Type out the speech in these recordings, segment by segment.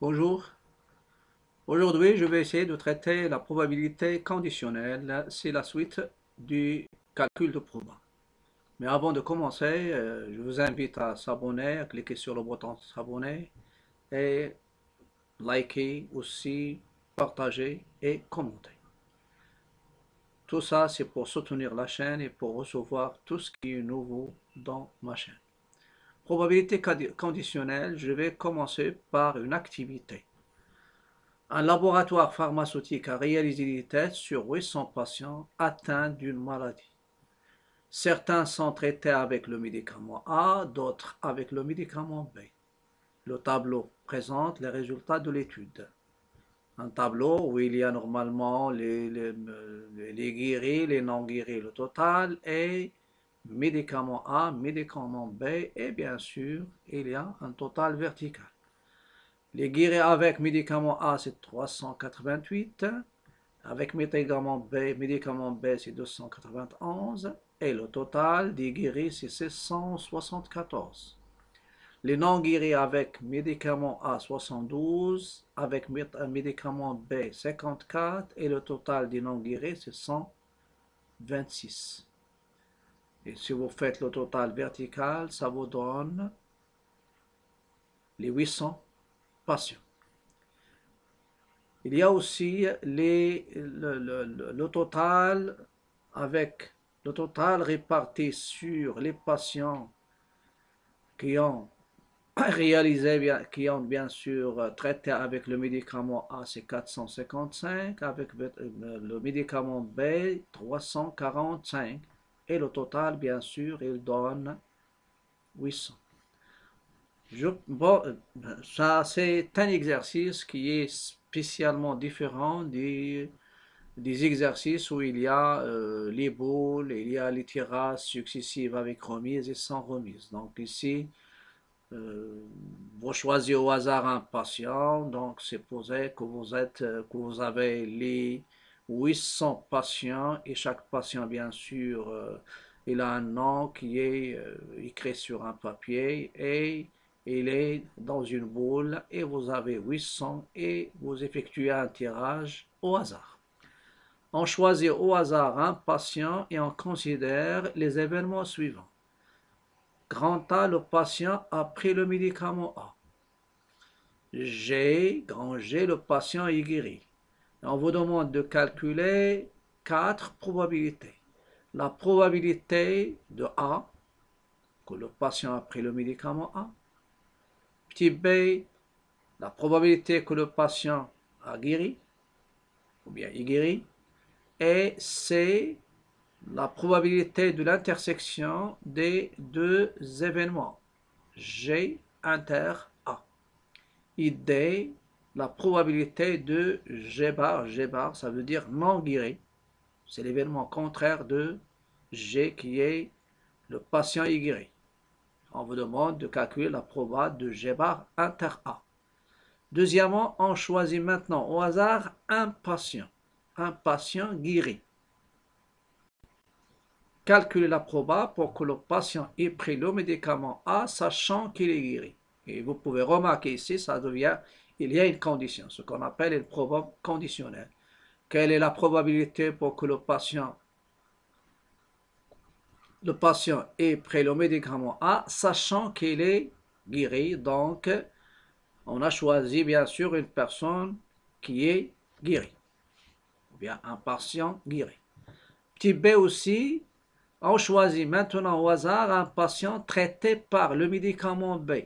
Bonjour. Aujourd'hui, je vais essayer de traiter la probabilité conditionnelle. C'est la suite du calcul de proba. Mais avant de commencer, je vous invite à s'abonner, à cliquer sur le bouton s'abonner et liker aussi, partager et commenter. Tout ça, c'est pour soutenir la chaîne et pour recevoir tout ce qui est nouveau dans ma chaîne. Probabilité conditionnelle, je vais commencer par une activité. Un laboratoire pharmaceutique a réalisé des tests sur 800 patients atteints d'une maladie. Certains sont traités avec le médicament A, d'autres avec le médicament B. Le tableau présente les résultats de l'étude. Un tableau où il y a normalement les guéris, les non guéris, le total, et médicament A, médicament B, et bien sûr, il y a un total vertical. Les guéris avec médicament A, c'est 388. Avec médicament B, c'est 291. Et le total des guéris, c'est 674. Les non guéris avec médicament A, 72. Avec médicament B, 54. Et le total des non guéris, c'est 126. Et si vous faites le total vertical, ça vous donne les 800 patients. Il y a aussi le total avec le total réparti sur les patients qui ont qui ont bien sûr traité avec le médicament A, c'est 455, avec le médicament B, 345, et le total, bien sûr, il donne 800. Bon, ça, c'est un exercice qui est spécialement différent des exercices où il y a les boules, il y a les tirages successives avec remise et sans remise. Donc ici, vous choisissez au hasard un patient, donc c'est posé que vous avez les 800 patients et chaque patient, bien sûr, il a un nom qui est écrit sur un papier et il est dans une boule et vous avez 800 et vous effectuez un tirage au hasard. On choisit au hasard un patient et on considère les événements suivants. Grand A, le patient a pris le médicament A. Grand G, le patient est guéri. On vous demande de calculer 4 probabilités. La probabilité de A, que le patient a pris le médicament A. Petit B, la probabilité que le patient a guéri, ou bien est guéri. Et C, la probabilité de l'intersection des deux événements, G inter A. Et D, la probabilité de G bar, G bar, ça veut dire non guéri. C'est l'événement contraire de G qui est le patient est guéri. On vous demande de calculer la probabilité de G bar inter A. Deuxièmement, on choisit maintenant au hasard un patient guéri. Calculer la proba pour que le patient ait pris le médicament A, sachant qu'il est guéri. Et vous pouvez remarquer ici, il y a une condition, ce qu'on appelle une proba conditionnelle. Quelle est la probabilité pour que le patient ait pris le médicament A, sachant qu'il est guéri? Donc, on a choisi bien sûr une personne qui est guérie, ou bien un patient guéri. Petit B aussi, on choisit maintenant au hasard un patient traité par le médicament B.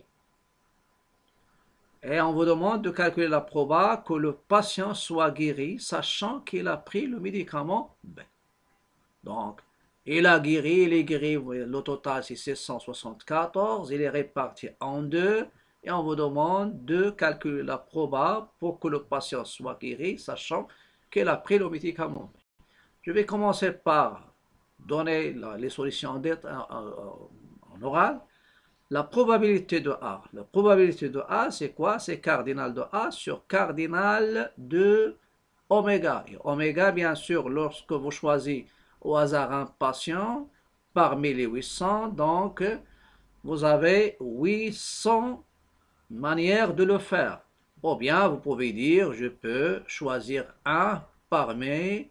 Et on vous demande de calculer la proba que le patient soit guéri, sachant qu'il a pris le médicament B. Donc, il a guéri, il est guéri, le total c'est 674, il est réparti en deux, et on vous demande de calculer la proba pour que le patient soit guéri, sachant qu'il a pris le médicament B. Je vais commencer par donner les solutions en oral. La probabilité de A. La probabilité de A, c'est quoi? C'est cardinal de A sur cardinal de oméga. Et oméga, bien sûr, lorsque vous choisissez au hasard un patient parmi les 800, donc vous avez 800 manières de le faire. Ou bien vous pouvez dire, je peux choisir un parmi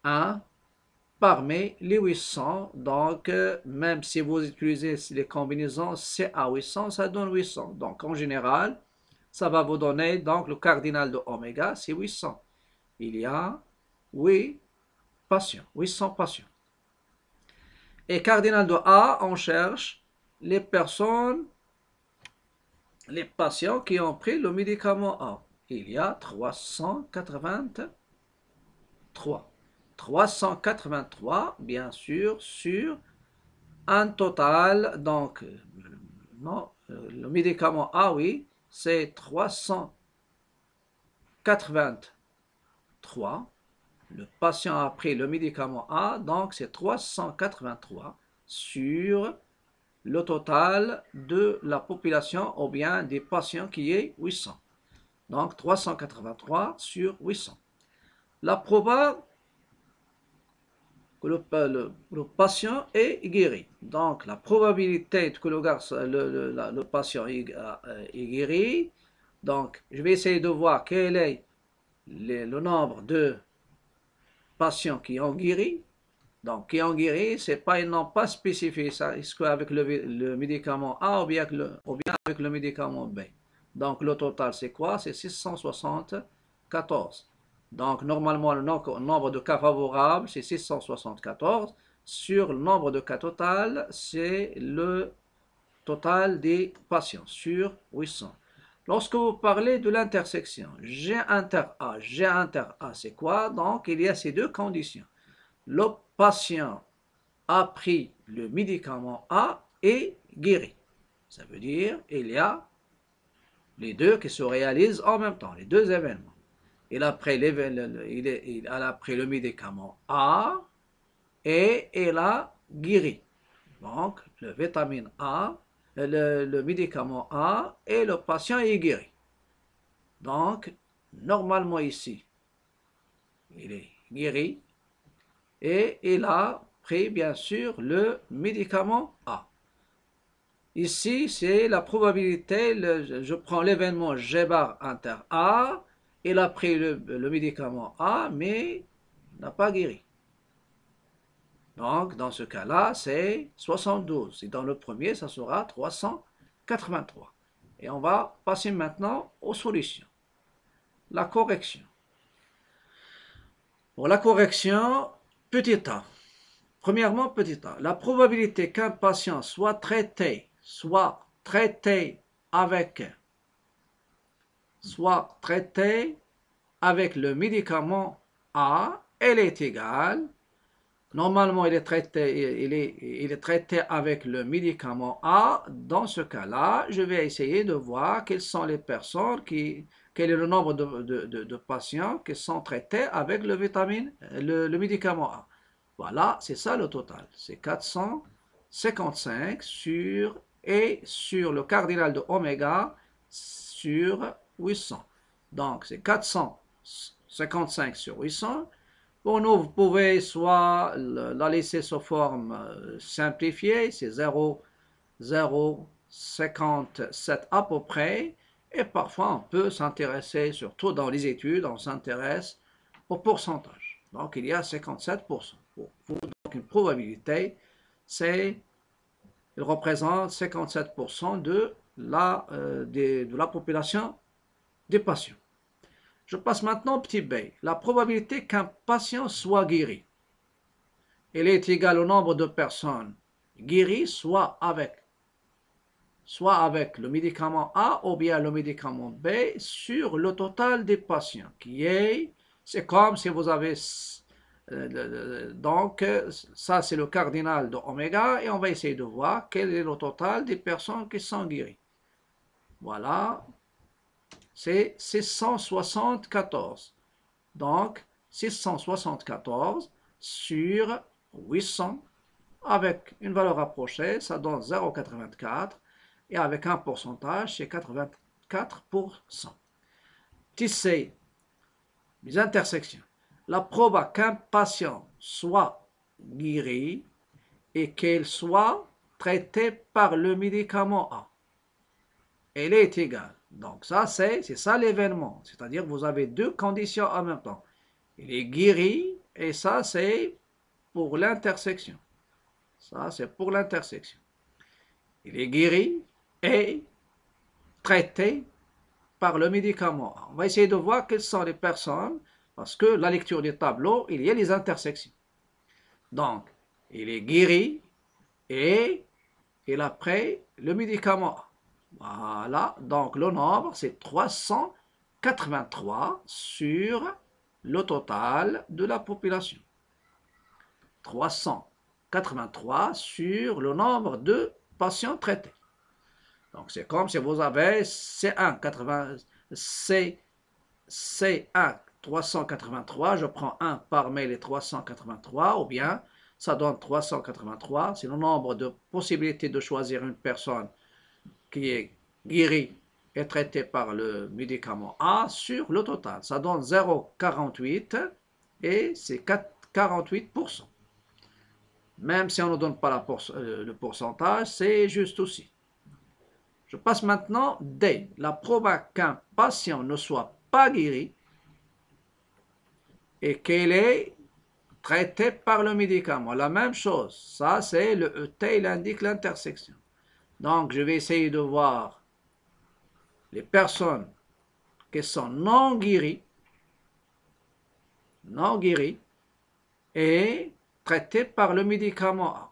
les 800. Donc, même si vous utilisez les combinaisons C à 800, ça donne 800. Donc, en général, ça va vous donner, donc, le cardinal de oméga, c'est 800. Il y a 8 patients, 800 patients. Et cardinal de A, on cherche les personnes, les patients qui ont pris le médicament A. Il y a 383. 383, bien sûr, sur un total, donc, non, le médicament A, oui, c'est 383. Le patient a pris le médicament A, donc c'est 383 sur le total de la population ou bien des patients qui est 800. Donc 383 sur 800. La proba que le patient est guéri. Donc la probabilité que le patient est guéri, donc je vais essayer de voir quel est le nombre de patients qui ont guéri. Donc, qui ont guéri, ils n'ont pas spécifié ça. Est-ce qu'avec le médicament A ou bien avec le médicament B. Donc, le total, c'est quoi? C'est 674. Donc, normalement, le nombre de cas favorables, c'est 674. Sur le nombre de cas total, c'est le total des patients sur 800. Lorsque vous parlez de l'intersection, G inter A, c'est quoi? Donc, il y a ces deux conditions. Le patient a pris le médicament A et guéri. Ça veut dire il y a les deux qui se réalisent en même temps, les deux événements. Il a pris, il a pris le médicament A et il a guéri. Donc, le vitamine A, le médicament A et le patient est guéri. Donc, normalement ici, il est guéri et il a pris bien sûr le médicament A. Ici, c'est la probabilité, je prends l'événement G bar inter A, il a pris le médicament A, mais n'a pas guéri. Donc, dans ce cas-là, c'est 72. Et dans le premier, ça sera 383. Et on va passer maintenant aux solutions. La correction. Pour la correction, petit a. Premièrement, petit a. La probabilité qu'un patient soit traité avec, soit traité avec le médicament A, elle est égale. Normalement, il est traité avec le médicament A. Dans ce cas-là, je vais essayer de voir quelles sont les personnes quel est le nombre de patients qui sont traités avec le médicament A. Voilà, c'est ça le total. C'est 455 sur le cardinal de oméga sur 800. Donc, c'est 455 sur 800. Pour nous, vous pouvez soit la laisser sous forme simplifiée, c'est 0,057 à peu près. Et parfois, on peut s'intéresser, surtout dans les études, on s'intéresse au pourcentage. Donc, il y a 57%. Donc, une probabilité, il représente 57% de la population des patients. Je passe maintenant au petit b. La probabilité qu'un patient soit guéri. Elle est égale au nombre de personnes guéries, soit avec le médicament A ou bien le médicament B sur le total des patients, c'est comme si vous avez, donc ça c'est le cardinal de oméga et on va essayer de voir quel est le total des personnes qui sont guéries. Voilà, c'est 674. Donc, 674 sur 800 avec une valeur rapprochée, ça donne 0,84 et avec un pourcentage, c'est 84%. Tisser les intersections. La proba qu'un patient soit guéri et qu'il soit traité par le médicament A. Elle est égale. Donc ça, c'est ça l'événement. C'est-à-dire vous avez deux conditions en même temps. Il est guéri et ça, c'est pour l'intersection. Ça, c'est pour l'intersection. Il est guéri et traité par le médicament. On va essayer de voir quelles sont les personnes, parce que la lecture des tableaux, il y a les intersections. Donc, il est guéri et il a pris le médicament. Voilà, donc le nombre, c'est 383 sur le total de la population. 383 sur le nombre de patients traités. Donc, c'est comme si vous avez C1, 80, C1 383, je prends 1 parmi les 383, ou bien ça donne 383, c'est le nombre de possibilités de choisir une personne qui est guérie et traitée par le médicament A sur le total. Ça donne 0,48 et c'est 48%. Même si on ne donne pas le pourcentage, c'est juste aussi. Je passe maintenant D. La probabilité qu'un patient ne soit pas guéri et qu'il est traité par le médicament. La même chose, ça c'est le ET, il indique l'intersection. Donc je vais essayer de voir les personnes qui sont non guéries et traitées par le médicament A.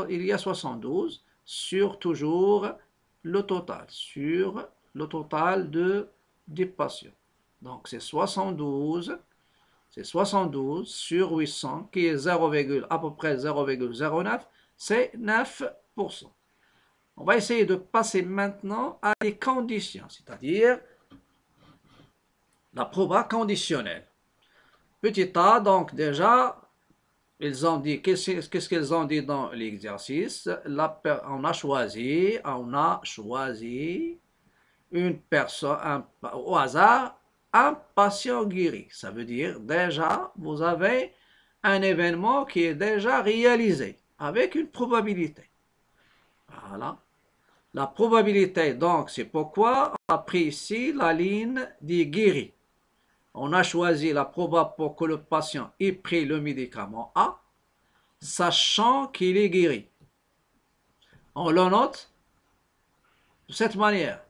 Il y a 72 sur toujours le total, des patients. Donc c'est 72 sur 800 qui est 0, à peu près 0,09, c'est 9%. On va essayer de passer maintenant à des conditions, c'est-à-dire la proba conditionnelle. Petit a, donc déjà, ils ont dit, qu'est-ce qu'ils ont dit dans l'exercice? On a choisi une personne, au hasard, un patient guéri. Ça veut dire déjà, vous avez un événement qui est déjà réalisé avec une probabilité. Voilà. La probabilité, donc, c'est pourquoi on a pris ici la ligne des guéris. On a choisi la probabilité pour que le patient ait pris le médicament A, sachant qu'il est guéri. On le note de cette manière.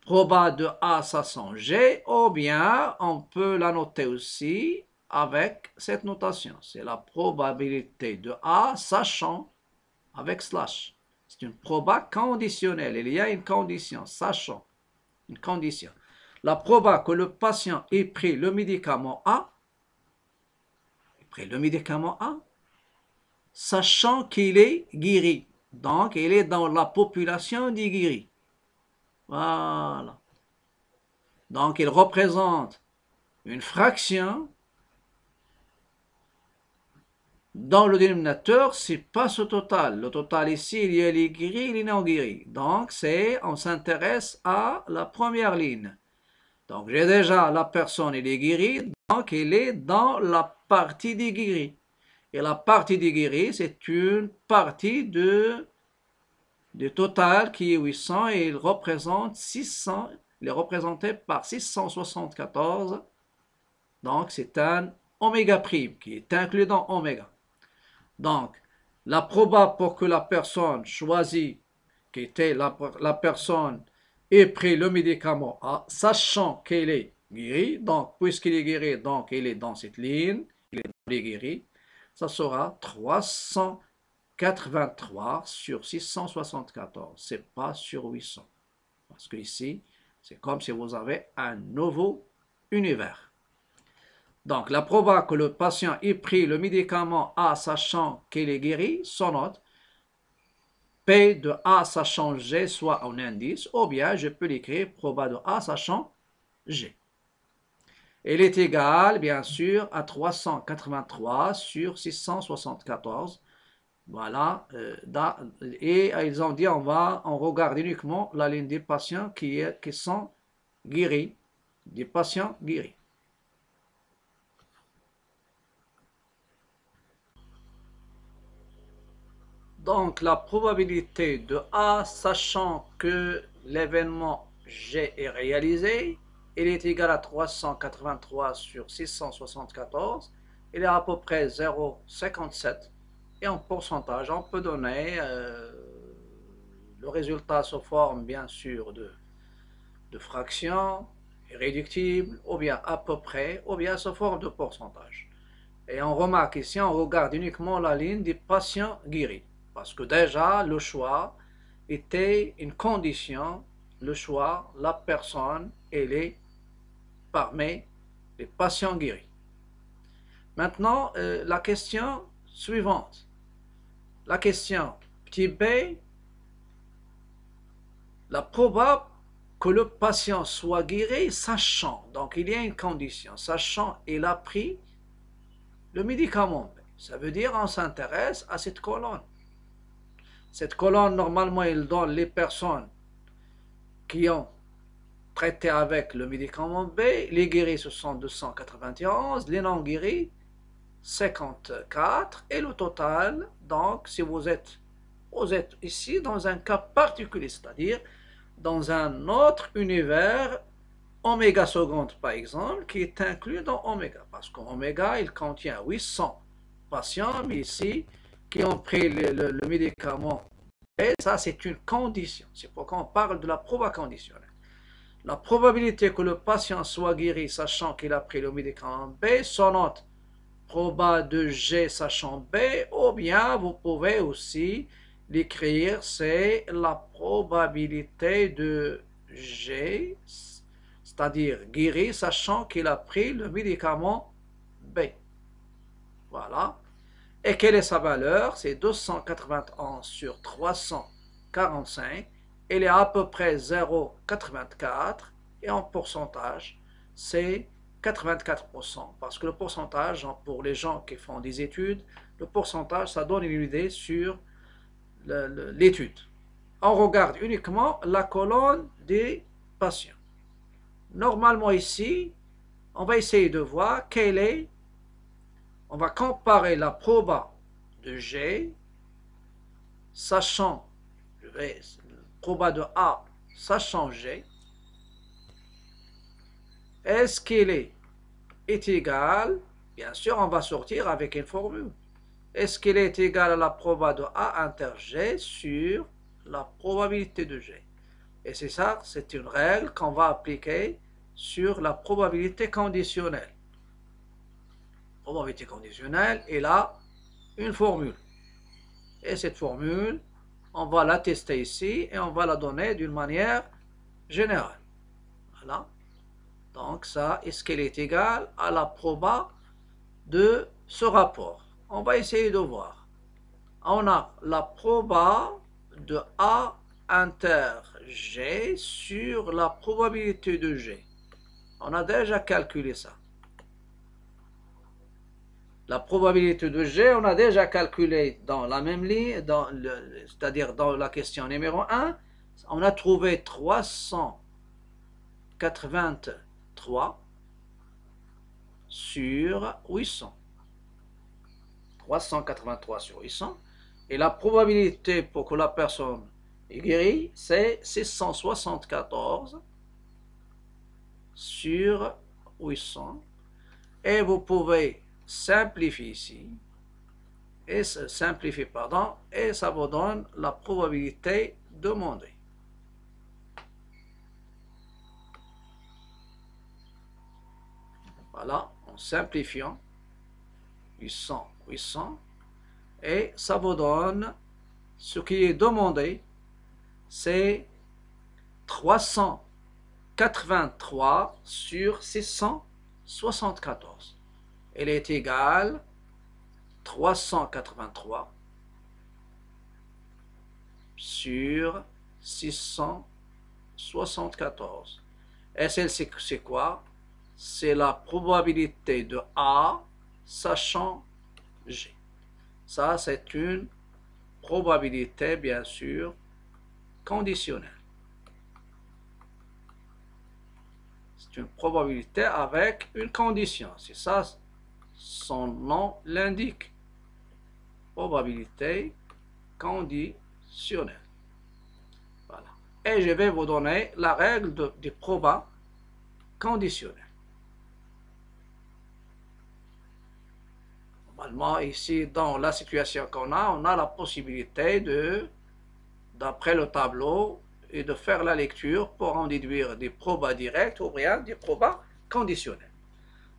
Proba de A sachant G, ou bien on peut la noter aussi avec cette notation. C'est la probabilité de A sachant avec slash. C'est une proba conditionnelle. Il y a une condition, sachant. Une condition. La proba que le patient ait pris le médicament A, sachant qu'il est guéri. Donc, il est dans la population des guéris. Voilà. Donc, il représente une fraction. Dans le dénominateur, c'est pas ce total. Le total ici, il y a les guéris et les non guéris. Donc, on s'intéresse à la première ligne. Donc, j'ai déjà la personne, elle est guérie. Donc, elle est dans la partie des guéris. Et la partie des guéris, c'est une partie du total qui est 800 et il représente 600. Il est représenté par 674. Donc, c'est un oméga prime qui est inclus dans oméga. Donc, la proba pour que la personne choisie, qui était la personne, ait pris le médicament A, sachant qu'elle est guérie, donc puisqu'il est guéri, donc il est dans cette ligne, il est guéri, ça sera 383 sur 674, c'est pas sur 800. Parce que ici, c'est comme si vous avez un nouveau univers. Donc, la proba que le patient ait pris le médicament A sachant qu'il est guéri, son note. P de A sachant G soit en indice, ou bien je peux l'écrire proba de A sachant G. Elle est égale, bien sûr, à 383 sur 674. Voilà. Et ils ont dit, on regarde uniquement la ligne des patients qui sont guéris, des patients guéris. Donc, la probabilité de A, sachant que l'événement G est réalisé, il est égal à 383 sur 674, il est à peu près 0,57, et en pourcentage, on peut donner le résultat sous forme bien sûr de fraction, irréductible, ou bien à peu près, ou bien sous forme de pourcentage. Et on remarque ici, on regarde uniquement la ligne des patients guéris, parce que déjà le choix était une condition, le choix, la personne, elle est parmi les patients guéris. Maintenant, la question suivante. La question petit b, la probable que le patient soit guéri, sachant, donc il y a une condition, sachant il a pris le médicament B. Ça veut dire on s'intéresse à cette colonne. Cette colonne, normalement, elle donne les personnes qui ont traité avec le médicament B. Les guéris, ce sont 291, les non guéris, 54, et le total, donc, si vous êtes ici dans un cas particulier, c'est-à-dire dans un autre univers, oméga seconde par exemple, qui est inclus dans oméga, parce qu'oméga, il contient 800 patients, mais ici, qui ont pris le médicament. Et ça, c'est une condition. C'est pourquoi on parle de la proba conditionnelle. La probabilité que le patient soit guéri sachant qu'il a pris le médicament B, son note proba de G sachant B, ou bien vous pouvez aussi l'écrire, c'est la probabilité de G, c'est-à-dire guéri sachant qu'il a pris le médicament B. Voilà. Et quelle est sa valeur? C'est 291 sur 345. Elle est à peu près 0,84 et en pourcentage, c'est 84%. Parce que le pourcentage, pour les gens qui font des études, le pourcentage, ça donne une idée sur l'étude. On regarde uniquement la colonne des patients. Normalement ici, on va essayer de voir quelle est, on va comparer la proba de G, sachant, proba de A, sachant G, est-ce qu'il est égal, bien sûr on va sortir avec une formule, est-ce qu'il est égal à la proba de A inter G sur la probabilité de G. Et c'est ça, c'est une règle qu'on va appliquer sur la probabilité conditionnelle. Probabilité conditionnelle, elle a une formule. Et cette formule, on va la tester ici et on va la donner d'une manière générale. Voilà. Donc ça, est-ce qu'elle est égale à la proba de ce rapport? On va essayer de voir. On a la proba de A inter G sur la probabilité de G. On a déjà calculé ça. La probabilité de G, on a déjà calculé dans la même ligne, c'est-à-dire dans la question numéro 1, on a trouvé 383 sur 800. 383 sur 800. Et la probabilité pour que la personne est guérie, c'est 674 sur 800. Et vous pouvez simplifier ici, et simplifier, pardon, et ça vous donne la probabilité demandée. Voilà, en simplifiant, 800, 800, et ça vous donne ce qui est demandé, c'est 383 sur 674. Elle est égale 383 sur 674. Et celle-ci, c'est quoi? C'est la probabilité de A sachant G. Ça, c'est une probabilité, bien sûr, conditionnelle. C'est une probabilité avec une condition. C'est ça, son nom l'indique. Probabilité conditionnelle. Voilà. et je vais vous donner la règle du proba conditionnel. Normalement, ici, dans la situation qu'on a, on a la possibilité d'après le tableau, et de faire la lecture pour en déduire des probas directs ou bien des probas conditionnels.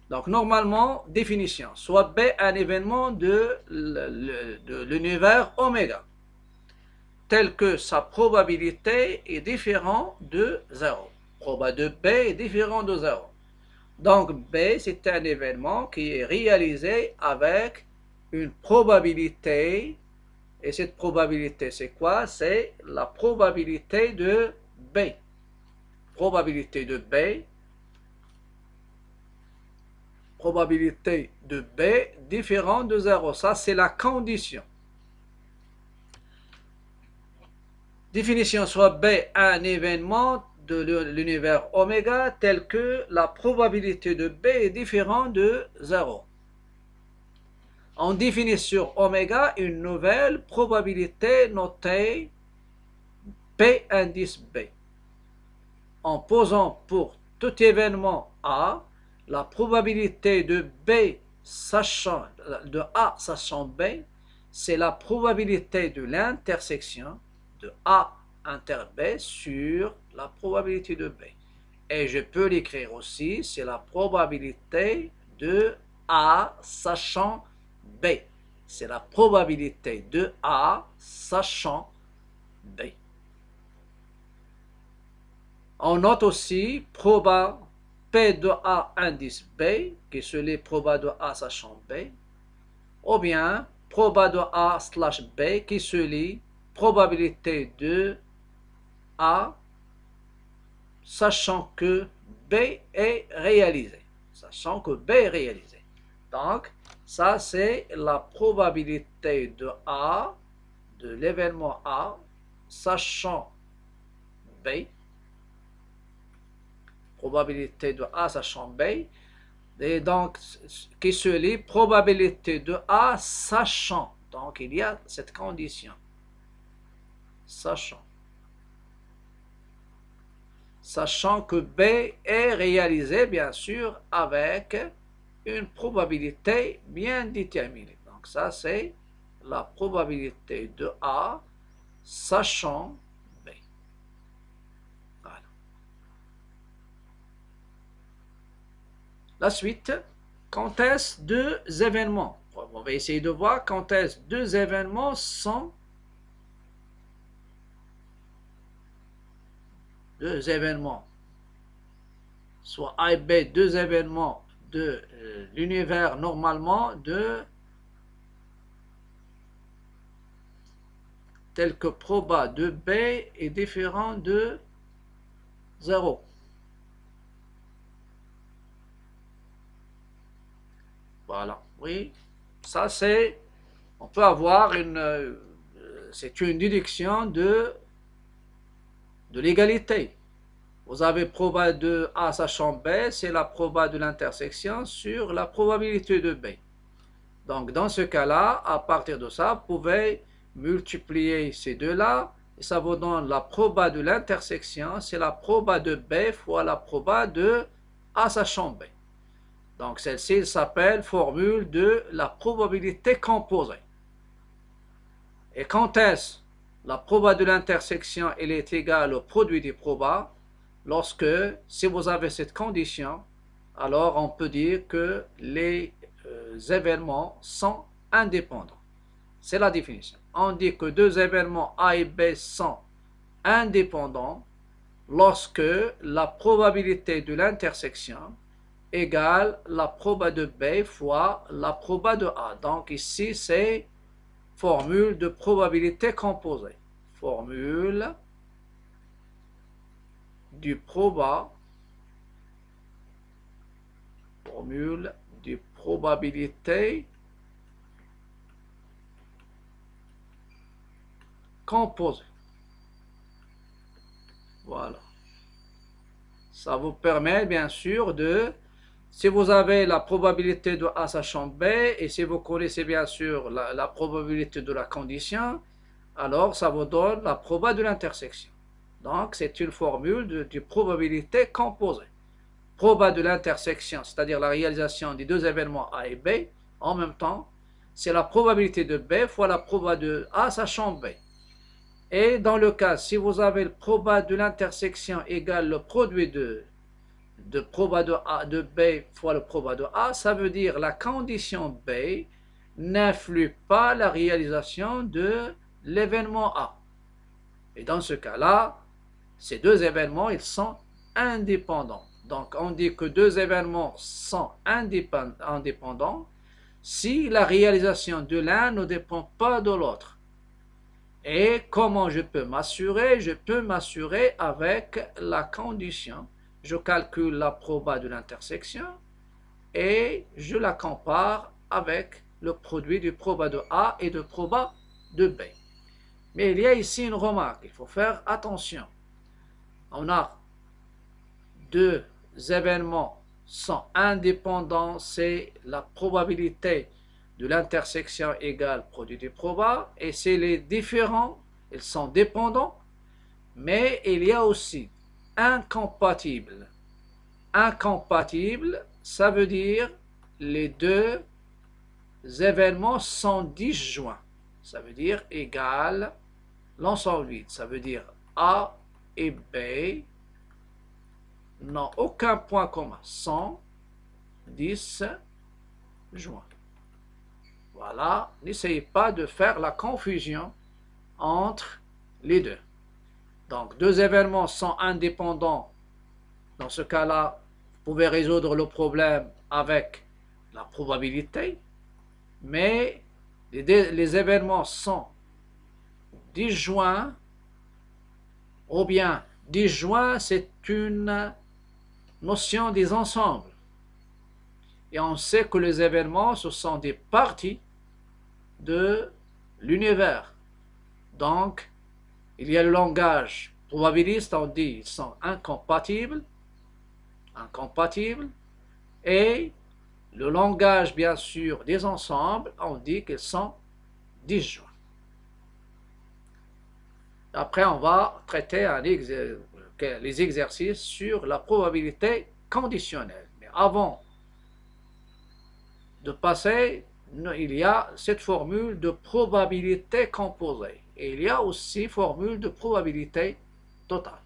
Donc, normalement, définition, soit B un événement de l'univers oméga, tel que sa probabilité est différente de 0. Proba de B est différent de 0. Donc, B, c'est un événement qui est réalisé avec une probabilité. Et cette probabilité, c'est quoi? C'est la probabilité de B. Probabilité de B. Probabilité de B différente de 0. Ça, c'est la condition. Définition soit B un événement de l'univers oméga tel que la probabilité de B est différente de 0. On définit sur oméga une nouvelle probabilité notée P indice B. En posant pour tout événement A, la probabilité de B sachant, de A sachant B, c'est la probabilité de l'intersection de A inter B sur la probabilité de B. Et je peux l'écrire aussi, c'est la probabilité de A sachant B. C'est la probabilité de A sachant B. On note aussi proba P de A indice B, qui se lit proba de A sachant B, ou bien proba de A slash B, qui se lit probabilité de A sachant que B est réalisé. Sachant que B est réalisé. Donc, ça c'est la probabilité de A, de l'événement A, sachant B. Probabilité de A sachant B. Et donc, qui se lit probabilité de A sachant. Donc, il y a cette condition. Sachant. Sachant que B est réalisé, bien sûr, avec une probabilité bien déterminée. Donc, ça, c'est la probabilité de A sachant B. Voilà. La suite, quand est-ce deux événements? On va essayer de voir quand est-ce deux événements sont deux événements, soit A et B, deux événements de l'univers normalement de tel que proba de B est différent de 0. Voilà, oui, ça c'est, on peut avoir c'est une déduction de l'égalité. Vous avez proba de A sachant B, c'est la proba de l'intersection sur la probabilité de B. Donc dans ce cas-là, à partir de ça, vous pouvez multiplier ces deux-là, et ça vous donne la proba de l'intersection, c'est la proba de B fois la proba de A sachant B. Donc celle-ci s'appelle formule de la probabilité composée. Et quand est-ce la proba de l'intersection elle est égale au produit des probas? Lorsque, si vous avez cette condition, alors on peut dire que les événements sont indépendants. C'est la définition. On dit que deux événements A et B sont indépendants lorsque la probabilité de l'intersection égale la proba de B fois la proba de A. Donc ici, c'est formule de probabilité composée. Formule du proba, formule de probabilité composée. Voilà. Ça vous permet bien sûr de, si vous avez la probabilité de A sachant B, et si vous connaissez bien sûr la probabilité de la condition, alors ça vous donne la proba de l'intersection. Donc, c'est une formule de probabilité composée. Proba de l'intersection, c'est-à-dire la réalisation des deux événements A et B en même temps, c'est la probabilité de B fois la proba de A sachant B. Et dans le cas, si vous avez le proba de l'intersection égale le produit de proba de B fois le proba de A, ça veut dire la condition B n'influe pas la réalisation de l'événement A. Et dans ce cas-là, ces deux événements, ils sont indépendants. Donc, on dit que deux événements sont indépendants si la réalisation de l'un ne dépend pas de l'autre. Et comment je peux m'assurer? Je peux m'assurer avec la condition. Je calcule la proba de l'intersection et je la compare avec le produit du proba de A et de proba de B. Mais il y a ici une remarque, il faut faire attention. On a deux événements sont indépendants, c'est la probabilité de l'intersection égale produit du proba, et c'est les différents, ils sont dépendants, mais il y a aussi incompatibles. Incompatibles, ça veut dire les deux événements sont disjoints. Ça veut dire égal l'ensemble vide. Ça veut dire A et B n'ont aucun point commun, sont disjoints. Voilà, n'essayez pas de faire la confusion entre les deux. Donc, deux événements sont indépendants. Dans ce cas-là, vous pouvez résoudre le problème avec la probabilité, mais les événements sont disjoints, ou bien disjoints, c'est une notion des ensembles. Et on sait que les événements, ce sont des parties de l'univers. Donc, il y a le langage probabiliste, on dit qu'ils sont incompatibles, et le langage, bien sûr, des ensembles, on dit qu'ils sont disjoints. Après, on va traiter les exercices sur la probabilité conditionnelle. Mais avant de passer, il y a cette formule de probabilité composée. Et il y a aussi formule de probabilité totale.